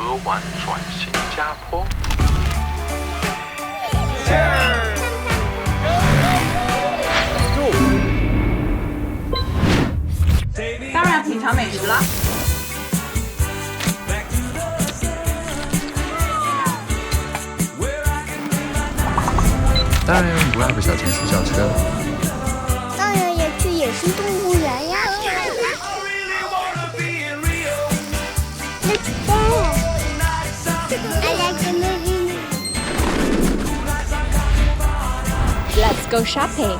何玩转新加坡？当然品尝美食啦。当然用 Grab 小程序叫车。当然也去野生动物园呀。Let's go. I like the movie. Let's go shopping.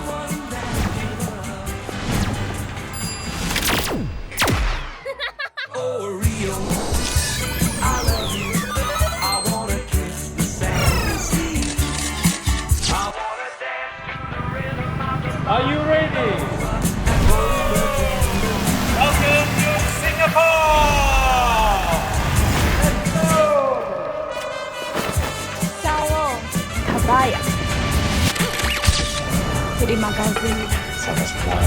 Are you ready? Welcome to Singapore! Let's go! Ciao. Kabaya. Terima kasih. Sama-sama.